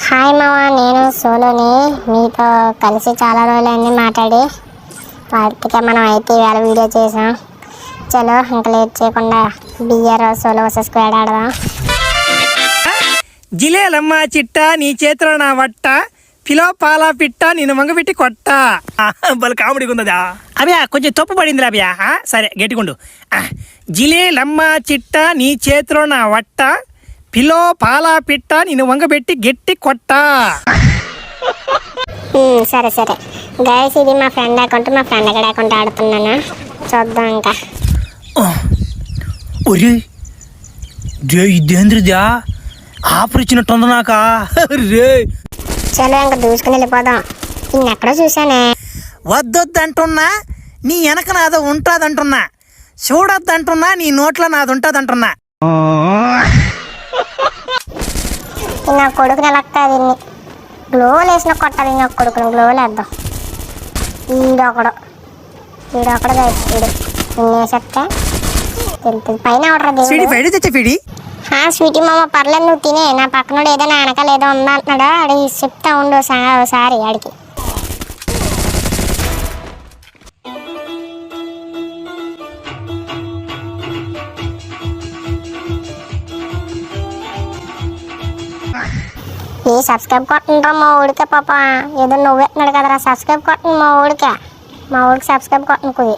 Hi మావా, నేను సోలోని. మీతో కలిసి చాలా రోజులైంది మాట్లాడి. వాటికే మనం అయితే ఇవాళ వీడియో చేసాం. చలో ఇంకా లేట్ చేయకుండా బిఆర్ సోలో వర్సెస్ స్క్వాడ్ ఆడదాం. జిలేలమ్మ చిట్ట నీ చేతిలో నా వట్ట పిలో పాల పిట్ట నేను మంగపెట్టి కొట్ట. బలు కామెడీగా ఉందా అభ్యా? కొంచెం తప్పు పడింది అభ్యా. సరే గట్టిగుండు. జిలేలమ్మ చిట్ట నీ చేతిలో నా వట్ట పిలో పాల పిట్ట నేను వంగబెట్టి గట్టి కొట్ట. సరే సరే గైస్, ఇది మా ఫ్రెండ్ అకౌంట్. మా ఫ్రెండ్ ఎక్కడ అకౌంట్ ఆడుతున్నాను చూద్దాం. ఇంకా ఒరే ఇదేంద్రదా ఆఫర్ ఇచ్చినట్టుంది నాక రే. చలో ఇంకా దూసుకుని వెళ్ళిపోదాం. ఇన్నెక్కడో చూసానే. వద్దొద్దంటున్నా నీ వెనక నాదో ఉంటుందంటున్నా, చూడొద్దంటున్నా నీ నోట్లో నాది ఉంటుందంటున్నా. నా కొడుకుని ఎలా దీన్ని గ్లోలు వేసిన కొట్టాలి. నా కొడుకుని గ్లోలు వేద్దాం. ఈడొకడు వేసేస్తే తెలుస్తుంది పైన ఫిడి స్వీటీ మామ పర్లేదు, నువ్వు తినే. నా పక్కనోడు ఏదో నా వెనకాల ఏదో ఉందా అంటున్నాడా, అడిగి చెప్తా ఉండు ఒకసారి ఆడికి. నీ సబ్స్క్రైబ్ కొట్టుండ్రా మా ఊడికే పాప. ఏదో నువ్వెత్తున్నాడు కదరా, సబ్స్క్రైబ్ కొట్టండి మా ఊడికి సబ్స్క్రైబ్ కొట్టను.